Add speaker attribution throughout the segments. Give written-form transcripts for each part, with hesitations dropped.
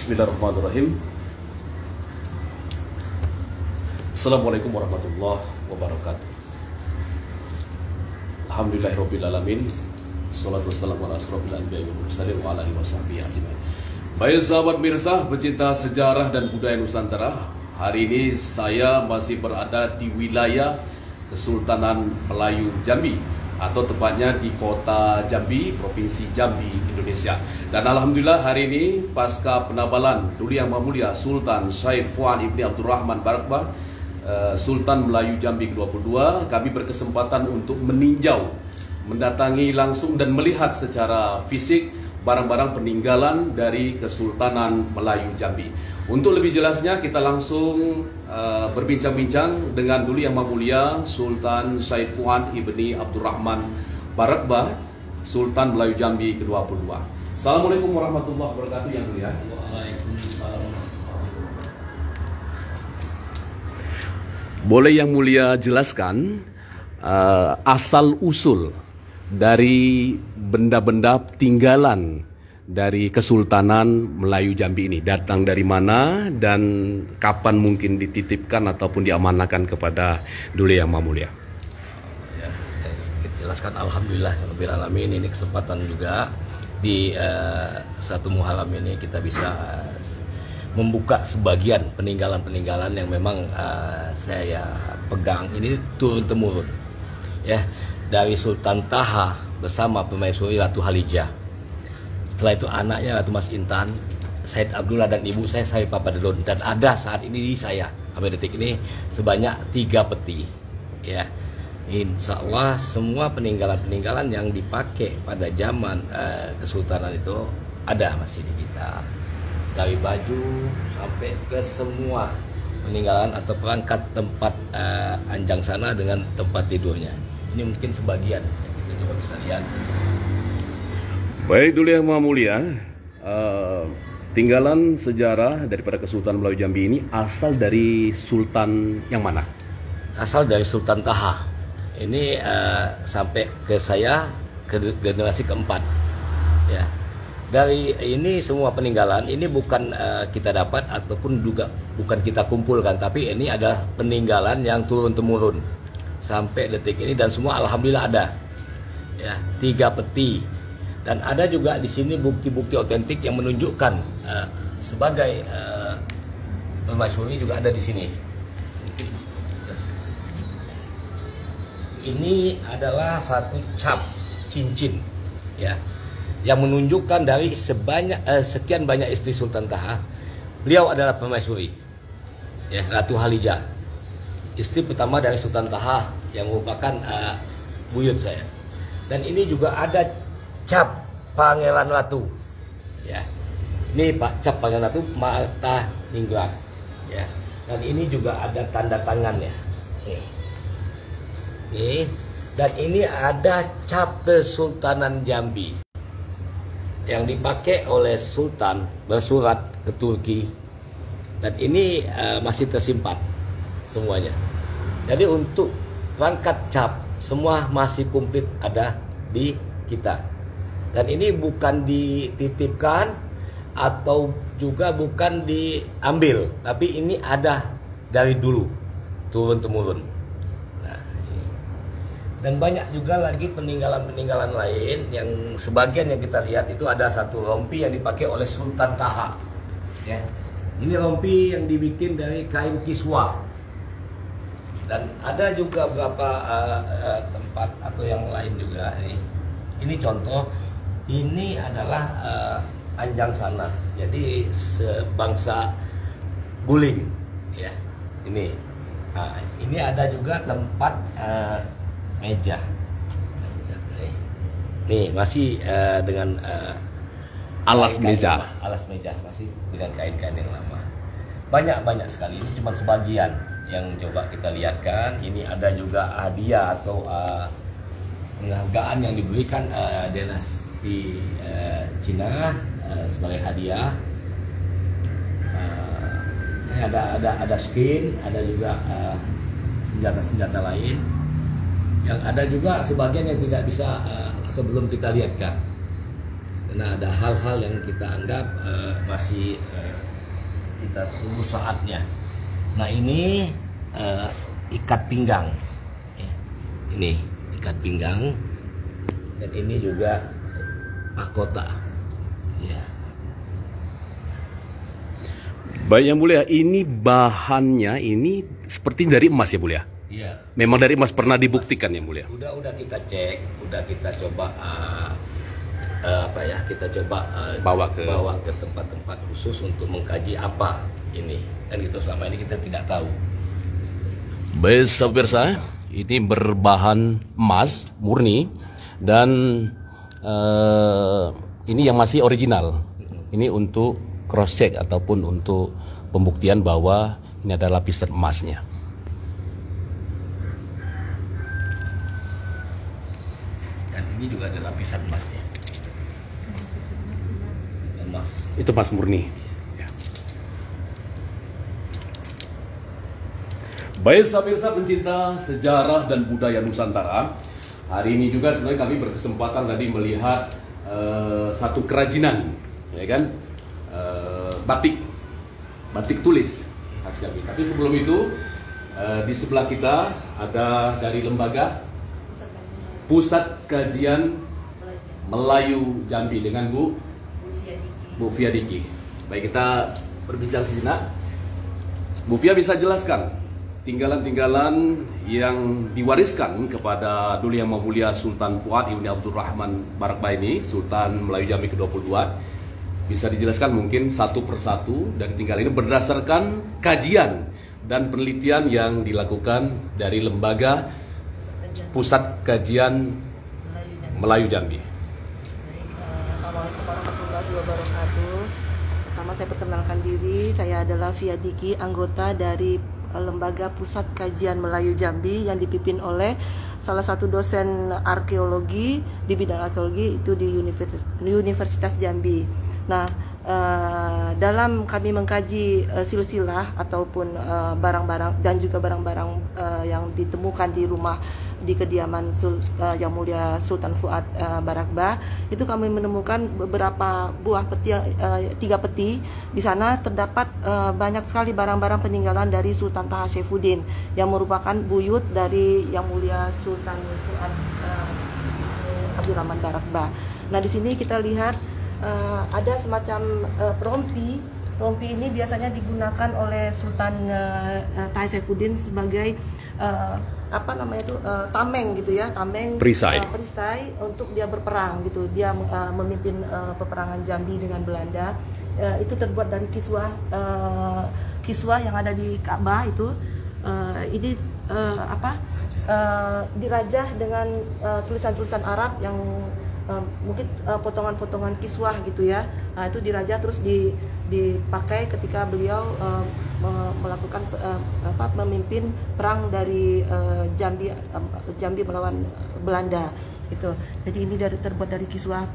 Speaker 1: Bismillahirrahmanirrahim. Assalamualaikum warahmatullahi wabarakatuh. Alhamdulillahirrabbilalamin. Assalatu wassalamu ala asrofil anbiya'i wal mursalin wa ala alihi wasahbihi ajmain. Baik sahabat Mirsa, pecinta sejarah dan budaya Nusantara, hari ini saya masih berada di wilayah Kesultanan Melayu Jambi, atau tepatnya di kota Jambi, Provinsi Jambi, Indonesia. Dan alhamdulillah hari ini pasca penabalan Duli Yang Maha Mulia Sultan Syekh Fuad Ibni Abdurrahman Barakbah, Sultan Melayu Jambi ke-22, kami berkesempatan untuk meninjau, mendatangi langsung dan melihat secara fisik barang-barang peninggalan dari Kesultanan Melayu Jambi. Untuk lebih jelasnya kita langsung berbincang-bincang dengan Duli Yang Maha Mulia Sultan Syekh Fuad Ibni Abdurrahman Barakbah, Sultan Melayu Jambi ke-22. Assalamualaikum warahmatullahi wabarakatuh Yang Mulia.
Speaker 2: Waalaikumsalam.
Speaker 1: Boleh Yang Mulia jelaskan asal usul dari benda-benda tinggalan dari Kesultanan Melayu Jambi ini, datang dari mana dan kapan mungkin dititipkan ataupun diamanahkan kepada Duli Yang Maha Mulia?
Speaker 2: Ya, saya sedikit jelaskan. Alhamdulillah rabbil alamin, ini kesempatan juga di 1 Muharram ini kita bisa membuka sebagian peninggalan-peninggalan yang memang saya pegang ini turun temurun, ya, dari Sultan Taha bersama permaisuri Ratu Halijah. Setelah itu anaknya Ratu Mas Intan, Said Abdullah, dan ibu saya Syarif Papadedon. Dan ada saat ini di saya sampai detik ini sebanyak 3 peti, ya. Insya Allah semua peninggalan-peninggalan yang dipakai pada zaman Kesultanan itu ada masih di kita, dari baju sampai ke semua peninggalan atau perangkat tempat anjang sana dengan tempat tidurnya. Ini mungkin sebagian yang kita coba bisa lihat.
Speaker 1: Baik Duli Yang Maha Mulia, tinggalan sejarah daripada Kesultanan Melayu Jambi ini asal dari Sultan yang mana?
Speaker 2: Asal dari Sultan Taha. Ini sampai ke saya, ke generasi keempat, ya. Dari ini semua peninggalan ini bukan kita dapat ataupun juga bukan kita kumpulkan, tapi ini adalah peninggalan yang turun temurun sampai detik ini, dan semua alhamdulillah ada, ya, 3 peti. Dan ada juga di sini bukti-bukti otentik yang menunjukkan sebagai permaisuri juga ada di sini. Ini adalah satu cap cincin, ya, yang menunjukkan dari sekian banyak istri Sultan Taha, beliau adalah permaisuri, ya, Ratu Halijah, istri pertama dari Sultan Taha yang merupakan buyut saya. Dan ini juga ada cap Pangeran Ratu, ya. Ini Pak cap Pangeran Ratu Marta Ningrat, ya. Dan ini juga ada tanda tangannya, nih. Dan ini ada cap Kesultanan Jambi yang dipakai oleh Sultan bersurat ke Turki, dan ini masih tersimpan semuanya. Jadi untuk perangkat cap semua masih komplit ada di kita. Dan ini bukan dititipkan atau juga bukan diambil, tapi ini ada dari dulu turun temurun. Nah, ini. Dan banyak juga lagi peninggalan-peninggalan lain yang sebagian yang kita lihat itu ada satu rompi yang dipakai oleh Sultan Taha, ya. Ini rompi yang dibikin dari kain kiswa. Dan ada juga beberapa tempat atau yang lain juga. Ini contoh. Ini adalah anjang sana, jadi sebangsa guling, ya. Ini, nah, ini ada juga tempat meja. Nih masih dengan
Speaker 1: Alas meja.
Speaker 2: Alas meja masih dengan kain-kain yang lama. Banyak sekali. Ini cuma sebagian yang coba kita lihatkan. Ini ada juga hadiah atau penghargaan yang diberikan dinasti di Cina sebagai hadiah. Ini ada skin, ada juga senjata-senjata lain. Yang ada juga sebagian yang tidak bisa atau belum kita lihatkan, karena ada hal-hal yang kita anggap masih kita tunggu saatnya. Nah ini ikat pinggang, ini ikat pinggang, dan ini juga mahkota. Ya.
Speaker 1: Baik Yang Mulia, ini bahannya ini seperti dari emas ya Mulia?
Speaker 2: Iya.
Speaker 1: Memang dari emas, pernah dibuktikan ya Mulia?
Speaker 2: Udah kita cek, udah kita coba kita coba bawa ke tempat-tempat khusus untuk mengkaji apa ini. Kan gitu, selama ini kita tidak tahu.
Speaker 1: Baik pemirsa, ini berbahan emas murni dan ini yang masih original. Ini untuk cross check ataupun untuk pembuktian bahwa ini adalah lapisan emasnya.
Speaker 2: Dan ini juga ada lapisan emasnya. Emas.
Speaker 1: Itu emas murni. Ya. Baik pemirsa pencinta sejarah dan budaya Nusantara, hari ini juga sebenarnya kami berkesempatan tadi melihat satu kerajinan, ya kan, batik tulis khas kami. Tapi sebelum itu di sebelah kita ada dari lembaga Pusat Kajian Melayu Jambi dengan Bu Fia Diki. Baik, kita berbincang sejenak. Bu Fia bisa jelaskan tinggalan-tinggalan yang diwariskan kepada Duli Yang Mulia Sultan Fuad Ibn Abdurrahman Barakbah ini, Sultan Melayu Jambi ke-22. Bisa dijelaskan mungkin satu persatu dari tinggalan ini berdasarkan kajian dan penelitian yang dilakukan dari lembaga Pusat Kajian Melayu Jambi.
Speaker 3: Assalamualaikum warahmatullahi wabarakatuh. Pertama saya perkenalkan diri, saya adalah Fia Diki, anggota dari Lembaga Pusat Kajian Melayu Jambi yang dipimpin oleh salah satu dosen arkeologi di bidang arkeologi itu di Universitas Jambi. Nah, dalam kami mengkaji silsilah ataupun barang-barang dan juga barang-barang yang ditemukan di rumah di kediaman Yang Mulia Sultan Fuad Barakbah, itu kami menemukan beberapa buah peti, 3 peti. Di sana terdapat banyak sekali barang-barang peninggalan dari Sultan Taha Saifuddin yang merupakan buyut dari Yang Mulia Sultan Fuad Abdurrahman Barakbah. Nah, di sini kita lihat ada semacam rompi. Rompi ini biasanya digunakan oleh Sultan Taha Saifuddin sebagai tameng gitu ya, tameng
Speaker 1: perisai
Speaker 3: untuk dia berperang gitu. Dia memimpin peperangan Jambi dengan Belanda. Itu terbuat dari kiswah yang ada di Ka'bah itu. Ini dirajah dengan tulisan-tulisan Arab yang mungkin potongan-potongan kiswah gitu ya. Nah, itu dirajah terus dipakai ketika beliau melakukan memimpin perang dari Jambi melawan Belanda gitu. Jadi ini terbuat dari kiswah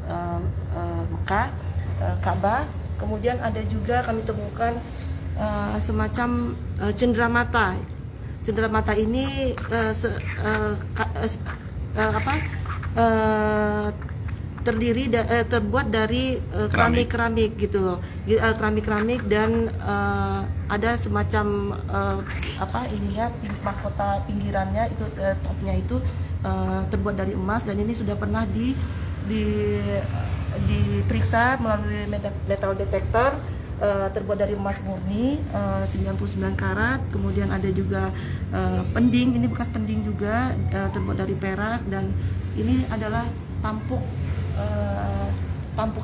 Speaker 3: Mekah, Ka'bah. Kemudian ada juga kami temukan semacam cenderamata. Cenderamata ini terbuat dari keramik gitu loh, keramik dan ada semacam mahkota pinggirannya itu, topnya itu terbuat dari emas, dan ini sudah pernah diperiksa melalui metal detector. Terbuat dari emas murni 99 karat. Kemudian ada juga pending, ini bekas pending juga, terbuat dari perak, dan ini adalah tampuk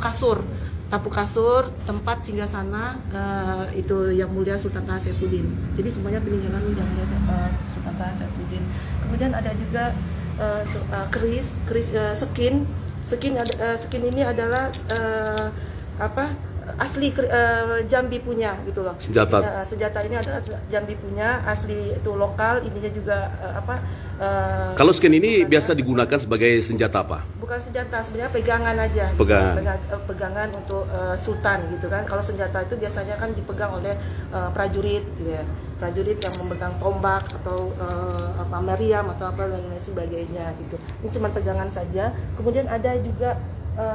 Speaker 3: kasur tempat singgasana itu Yang Mulia Sultan Taha Saifuddin. Jadi semuanya peninggalan Yang Mulia Sultan Taha Saifuddin. Kemudian ada juga skin ini adalah asli Jambi punya gitu loh. Senjata ini adalah Jambi punya, asli itu lokal. Ininya juga
Speaker 1: kalau skin ini biasa digunakan sebagai senjata apa?
Speaker 3: Bukan senjata, sebenarnya pegangan aja. Pegangan untuk sultan gitu kan. Kalau senjata itu biasanya kan dipegang oleh prajurit gitu ya. Prajurit yang memegang tombak atau meriam atau apa dan lain sebagainya gitu. Ini cuma pegangan saja. Kemudian ada juga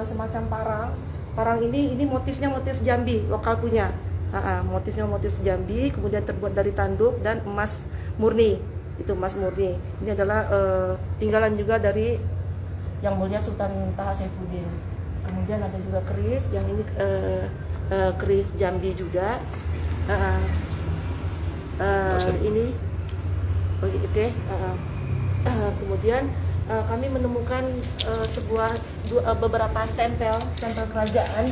Speaker 3: semacam parang. Parang ini motifnya motif Jambi lokal punya. Motifnya motif Jambi, kemudian terbuat dari tanduk dan emas murni. Itu emas murni. Ini adalah tinggalan juga dari Yang Mulia Sultan Taha Saifuddin. Kemudian ada juga keris, yang ini keris Jambi juga. Ini oke. Kemudian kami menemukan beberapa stempel kerajaan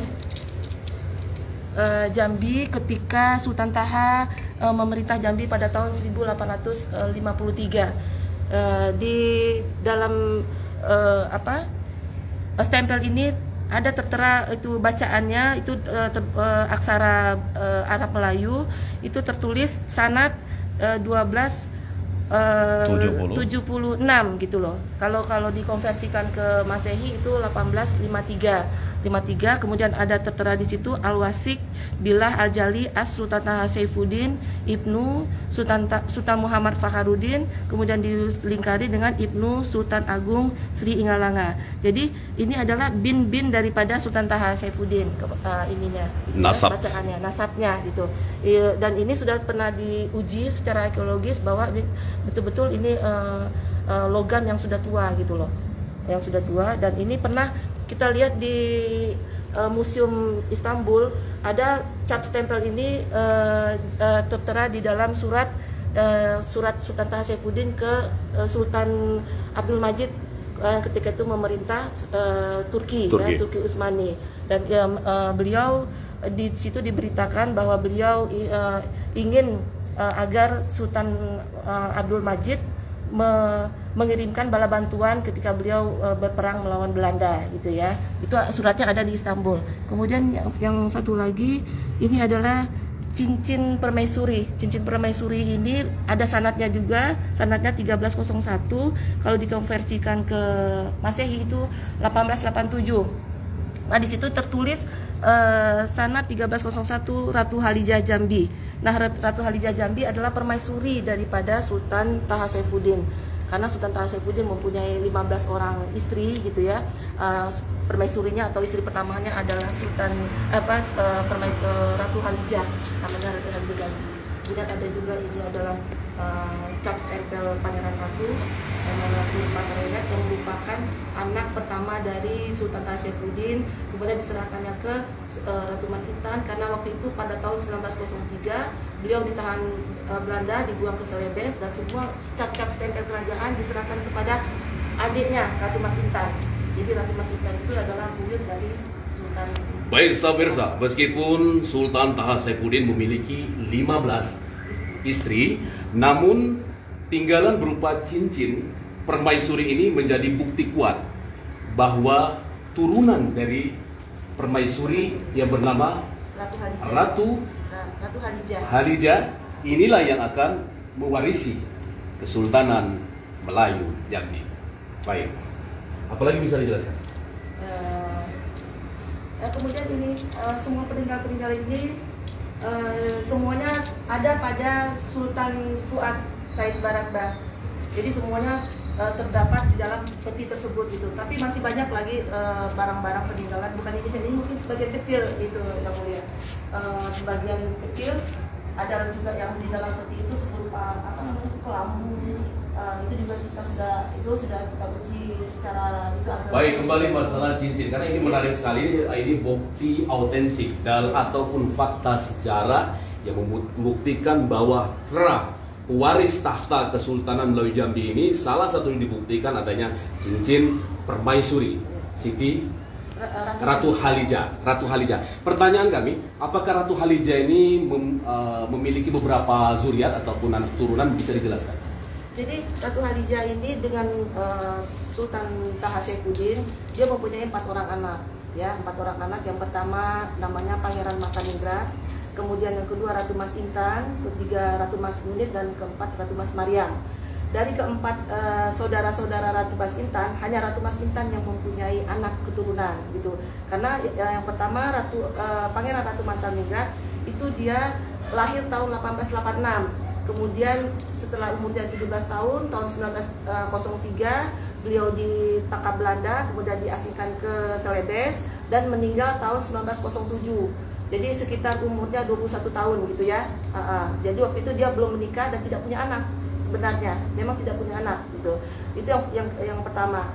Speaker 3: Jambi ketika Sultan Taha memerintah Jambi pada tahun 1853. Di dalam stempel ini ada tertera itu bacaannya itu aksara Arab Melayu, itu tertulis sanad 1276 gitu loh. Kalau dikonversikan ke Masehi itu 1853. Kemudian ada tertera di situ Al-Wasik Billah Al-Jali As Sultan Taha Saifuddin Ibnu Sultan Muhammad Fakharuddin, kemudian dilingkari dengan Ibnu Sultan Agung Sri Ingalanga. Jadi ini adalah bin daripada Sultan Taha Saifuddin ininya
Speaker 1: nasab,
Speaker 3: bacaannya, nasabnya gitu. Dan ini sudah pernah diuji secara arkeologis bahwa betul-betul ini logam yang sudah tua gitu loh, yang sudah tua. Dan ini pernah kita lihat di Museum Istanbul, ada cap stempel ini tertera di dalam surat Sultan Taha Saifuddin ke Sultan Abdul Majid ketika itu memerintah Turki Utsmani. Dan beliau di situ diberitakan bahwa beliau ingin agar Sultan Abdul Majid mengirimkan bala bantuan ketika beliau berperang melawan Belanda gitu ya. Itu suratnya ada di Istanbul. Kemudian yang satu lagi ini adalah cincin permaisuri. Cincin permaisuri ini ada sanadnya juga, sanadnya 1301. Kalau dikonversikan ke Masehi itu 1887. Nah, di situ tertulis sanad 1301 Ratu Halijah Jambi. Nah, Ratu Halijah Jambi adalah permaisuri daripada Sultan Taha Saifuddin. Karena Sultan Taha Saifuddin mempunyai 15 orang istri gitu ya. Permaisurinya atau istri pertamanya adalah Ratu Halijah, namanya Ratu Halijah Jambi. Kemudian ada juga ini adalah cap stempel Pangeran Ratu yang merupakan anak pertama dari Sultan Taha Saifuddin. Kemudian diserahkannya ke Ratu Mas Intan karena waktu itu pada tahun 1903 beliau ditahan Belanda, dibuang ke Celebes, dan semua cap-cap stempel kerajaan diserahkan kepada adiknya Ratu Mas Intan. Jadi Ratu Mas Intan itu adalah buyut dari Sultan.
Speaker 1: Baik, pemirsa, meskipun Sultan Taha Saifuddin memiliki 15 istri, namun tinggalan berupa cincin permaisuri ini menjadi bukti kuat bahwa turunan dari permaisuri yang bernama Ratu Halijah inilah yang akan mewarisi Kesultanan Melayu Jambi. Baik, apalagi bisa dijelaskan?
Speaker 3: Kemudian ini semua peninggalan ini semuanya ada pada Sultan Fuad Said Barakdah. Jadi semuanya terdapat di dalam peti tersebut gitu. Tapi masih banyak lagi barang-barang peninggalan, bukan ini saja, mungkin sebagian kecil itu yang mulia. Sebagian kecil ada juga yang di dalam peti itu berupa kelambu. Itu juga kita sudah kita uji secara itu.
Speaker 1: Baik, kembali masalah cincin karena ini menarik sekali. Ini bukti autentik ataupun fakta sejarah yang membuktikan bahwa pewaris tahta Kesultanan Melayu Jambi ini salah satu yang dibuktikan adanya cincin permaisuri Siti Ratu Halijah. Pertanyaan kami, apakah Ratu Halijah ini memiliki beberapa zuriat ataupun anak turunan, bisa dijelaskan?
Speaker 3: Jadi Ratu Halijah ini dengan Sultan Taha Saifuddin, dia mempunyai 4 orang anak, ya, 4 orang anak. Yang pertama namanya Pangeran Mataningrat, kemudian yang kedua Ratu Mas Intan, ketiga Ratu Mas Munit, dan keempat Ratu Mas Maryam. Dari keempat saudara-saudara Ratu Mas Intan, hanya Ratu Mas Intan yang mempunyai anak keturunan gitu. Karena yang pertama Pangeran Ratu Mataningrat itu dia lahir tahun 1886. Kemudian setelah umurnya 17 tahun, tahun 1903 beliau ditangkap Belanda, kemudian diasingkan ke Celebes dan meninggal tahun 1907. Jadi sekitar umurnya 21 tahun gitu ya. Jadi waktu itu dia belum menikah dan tidak punya anak sebenarnya, memang tidak punya anak gitu. Itu yang pertama.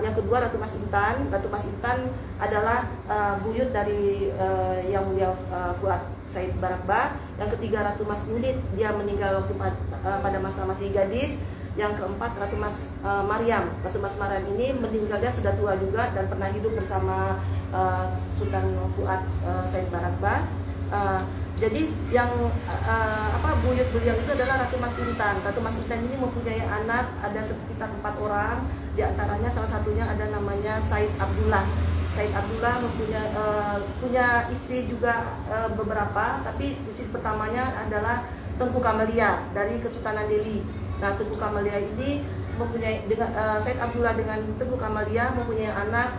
Speaker 3: Yang kedua Ratu Mas Intan. Ratu Mas Intan adalah buyut dari Yang Mulia Fuad Said Barakbah. Yang ketiga Ratu Mas Nudit, dia meninggal waktu pada masa masih gadis. Yang keempat Ratu Mas Maryam. Ratu Mas Maryam ini meninggalnya sudah tua juga dan pernah hidup bersama Sultan Fuad Said Barakbah. Jadi yang buyut beliau itu adalah Ratu Mas Intan. Ratu Mas Intan ini mempunyai anak ada sekitar 4 orang. Di antaranya salah satunya ada namanya Said Abdullah. Said Abdullah punya istri juga beberapa, tapi istri pertamanya adalah Tengku Kamelia dari Kesultanan Delhi. Nah, Tengku Kamelia ini mempunyai Said Abdullah dengan Tengku Kamelia mempunyai anak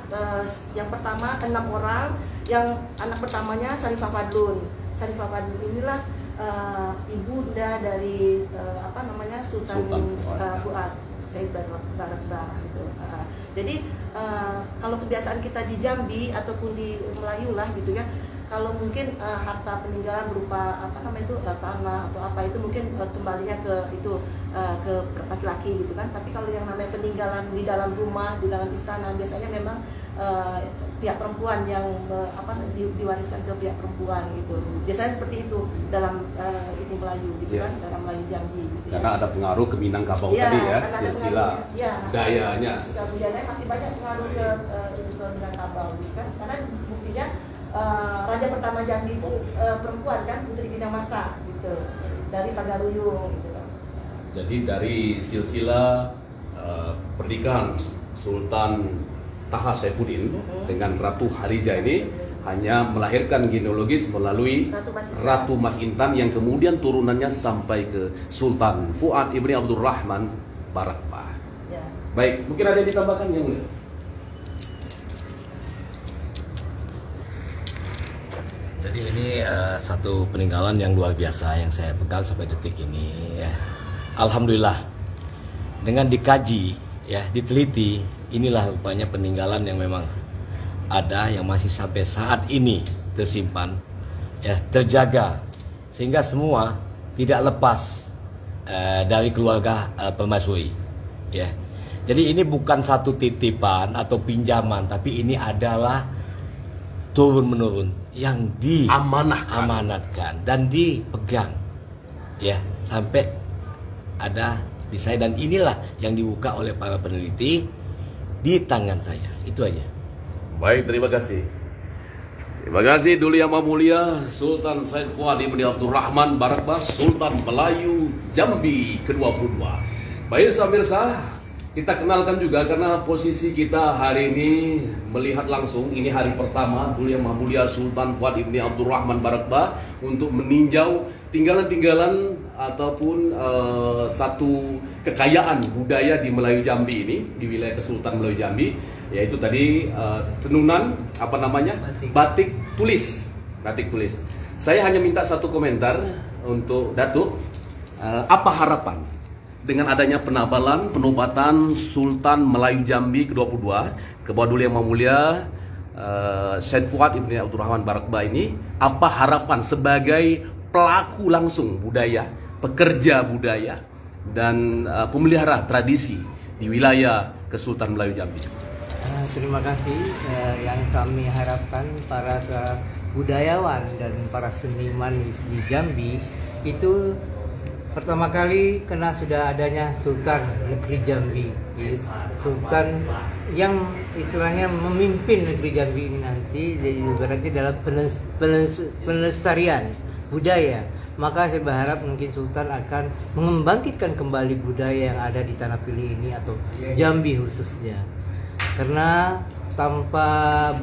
Speaker 3: yang pertama 6 orang. Yang anak pertamanya Sarifah Fadlun. Sarifah Fadlun inilah ibunda dari Sultan Fuad Said Barakbah gitu. Jadi kalau kebiasaan kita di Jambi ataupun di Melayu lah gitu ya, kalau mungkin harta peninggalan berupa tanah atau apa itu mungkin kembalinya ke laki-laki gitu kan. Tapi kalau yang namanya peninggalan di dalam rumah, di dalam istana, biasanya memang pihak perempuan yang diwariskan ke pihak perempuan gitu. Biasanya seperti itu dalam itu Melayu gitu kan, dalam Melayu Jambi gitu.
Speaker 1: Karena ada pengaruh ke Minangkabau tadi ya, silsilah budayanya.
Speaker 3: Budayanya masih banyak pengaruh ke Minangkabau gitu kan. Karena buktinya Raja pertama Jambi pun perempuan kan, Putri Minamasa gitu, dari Pagaruyung gitu kan.
Speaker 1: Jadi dari silsilah pernikahan Sultan Taha Saifuddin dengan Ratu Kharijah ini hanya melahirkan genealogis melalui Ratu Mas Intan yang kemudian turunannya sampai ke Sultan Fuad Ibni Abdurrahman Barakbah.
Speaker 3: Ya.
Speaker 1: Baik, mungkin ada yang ditambahkan yang mulia?
Speaker 2: Jadi ini satu peninggalan yang luar biasa yang saya pegang sampai detik ini ya. Alhamdulillah dengan dikaji ya, diteliti, inilah rupanya peninggalan yang memang ada, yang masih sampai saat ini tersimpan ya, terjaga sehingga semua tidak lepas dari keluarga permaisuri ya. Jadi ini bukan satu titipan atau pinjaman, tapi ini adalah turun menurun yang diamanatkan dan dipegang ya sampai ada di saya, dan inilah yang dibuka oleh para peneliti di tangan saya. Itu aja.
Speaker 1: Baik, terima kasih. Terima kasih dulu Yang Maha Mulia Sultan Said Fuad Ibni Abdurrahman Barakbah, Sultan Melayu Jambi ke-22. Baik pemirsa, kita kenalkan juga karena posisi kita hari ini melihat langsung, ini hari pertama dulu Yang Maha Mulia Sultan Fuad Ibni Abdurrahman Barakbah untuk meninjau tinggalan-tinggalan ataupun satu kekayaan budaya di Melayu Jambi ini, di wilayah Kesultanan Melayu Jambi, yaitu tadi tenunan batik tulis. Saya hanya minta satu komentar untuk Datuk, apa harapan dengan adanya penobatan Sultan Melayu Jambi ke-22 ke bawah dulu Yang Maha Mulia Said Fuad Ibni Abdurrahman Barakbah ini, apa harapan sebagai pelaku langsung budaya, pekerja budaya, dan pemelihara tradisi di wilayah Kesultanan Melayu Jambi?
Speaker 4: Terima kasih. Yang kami harapkan para budayawan dan para seniman di Jambi itu pertama kali karena sudah adanya Sultan Negeri Jambi, Sultan yang istilahnya memimpin Negeri Jambi ini nanti, jadi berarti dalam pelestarian budaya. Maka saya berharap mungkin Sultan akan mengembangkan kembali budaya yang ada di tanah Pilih ini atau Jambi khususnya. Karena tanpa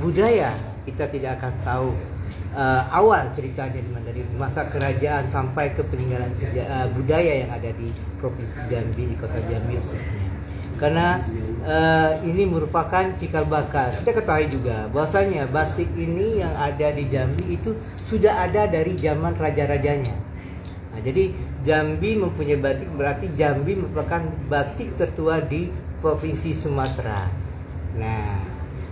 Speaker 4: budaya kita tidak akan tahu awal ceritanya dari masa kerajaan sampai ke peninggalan budaya yang ada di Provinsi Jambi, di Kota Jambi khususnya. Karena ini merupakan cikal bakal. Kita ketahui juga bahwasanya batik ini yang ada di Jambi itu sudah ada dari zaman raja-rajanya. Nah, jadi Jambi mempunyai batik, berarti Jambi merupakan batik tertua di Provinsi Sumatera. Nah,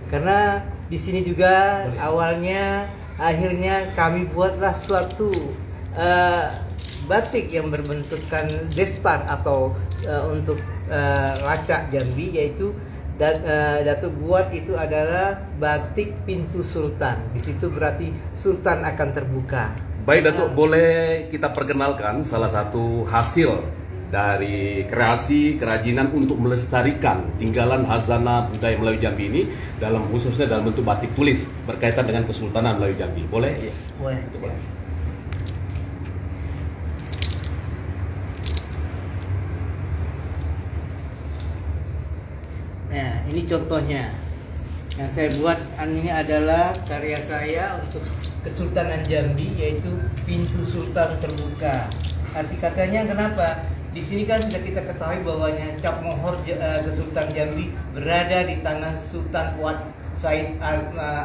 Speaker 4: karena di sini juga awalnya akhirnya kami buatlah suatu batik yang berbentukkan despan atau untuk lacak Jambi, yaitu Datuk buat itu adalah batik pintu sultan. Di situ berarti sultan akan terbuka.
Speaker 1: Baik Datuk, boleh kita perkenalkan salah satu hasil dari kreasi kerajinan untuk melestarikan tinggalan hazanah budaya Melayu Jambi ini, dalam khususnya dalam bentuk batik tulis berkaitan dengan Kesultanan Melayu Jambi. Boleh?
Speaker 4: Ya, boleh.
Speaker 1: Boleh.
Speaker 4: Nah, ini contohnya. Yang saya buat ini adalah karya saya untuk Kesultanan Jambi, yaitu pintu sultan terbuka. Arti katanya kenapa? Di sini kan sudah kita ketahui bahwanya cap mohor Kesultanan Jambi berada di tangan Sultan Fuad Said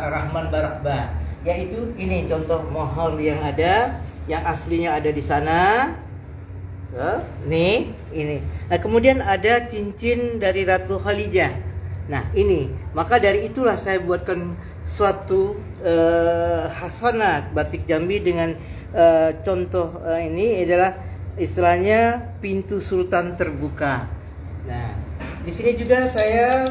Speaker 4: Rahman Barakbah. Yaitu ini contoh mohor yang ada, yang aslinya ada di sana. Nih, ini. Nah, kemudian ada cincin dari Ratu Khalijah. Nah, ini. Maka dari itulah saya buatkan suatu hasanah batik Jambi dengan contoh ini adalah istilahnya pintu sultan terbuka. Nah, di sini juga saya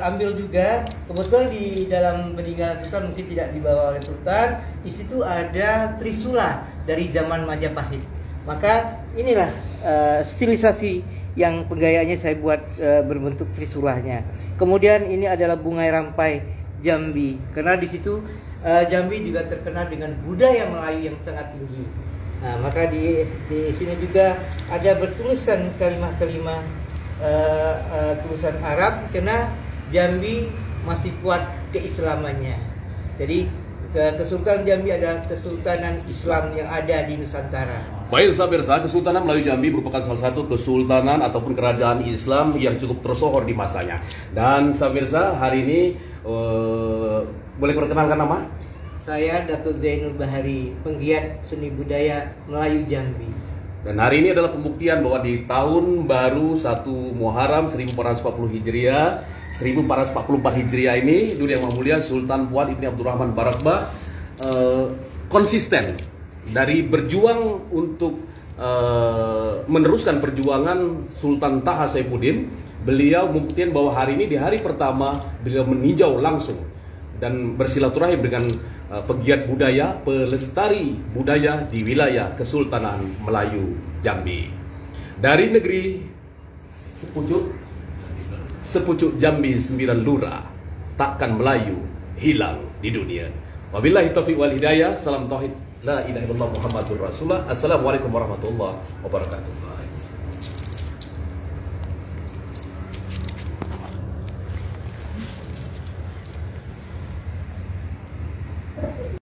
Speaker 4: ambil juga, kebetulan di dalam peninggalan sultan mungkin tidak dibawa oleh sultan. Di situ ada trisula dari zaman Majapahit. Maka inilah stilisasi yang penggayaannya saya buat berbentuk trisulanya. Kemudian ini adalah bunga rampai Jambi, karena di situ Jambi juga terkenal dengan budaya Melayu yang sangat tinggi. Nah, maka di sini juga ada bertuliskan kalimat-kalimat tulisan Arab, karena Jambi masih kuat keislamannya. Jadi Kesultanan Jambi adalah kesultanan Islam yang ada di Nusantara.
Speaker 1: Baik pemirsa, Kesultanan Melayu Jambi merupakan salah satu kesultanan ataupun kerajaan Islam yang cukup tersohor di masanya. Dan pemirsa, hari ini boleh perkenalkan nama?
Speaker 4: Saya Datuk Zainul Bahari, penggiat seni budaya Melayu Jambi.
Speaker 1: Dan hari ini adalah pembuktian bahwa di tahun baru 1 Muharram 1440 Hijriah, 1444 Hijriah ini, Duli Yang Mulia Sultan Fuad Ibni Abdurrahman Barakbah konsisten dari berjuang untuk meneruskan perjuangan Sultan Taha Saifuddin. Beliau membuktikan bahwa hari ini di hari pertama beliau meninjau langsung dan bersilaturahim dengan pegiat budaya, pelestari budaya di wilayah Kesultanan Melayu Jambi. Dari negeri sepucuk Jambi 9 lurah, takkan Melayu hilang di dunia. Wabillahi taufiq wal hidayah. Salam tauhid, la ilaha illallah Muhammadur Rasulullah. Assalamualaikum warahmatullahi wabarakatuh.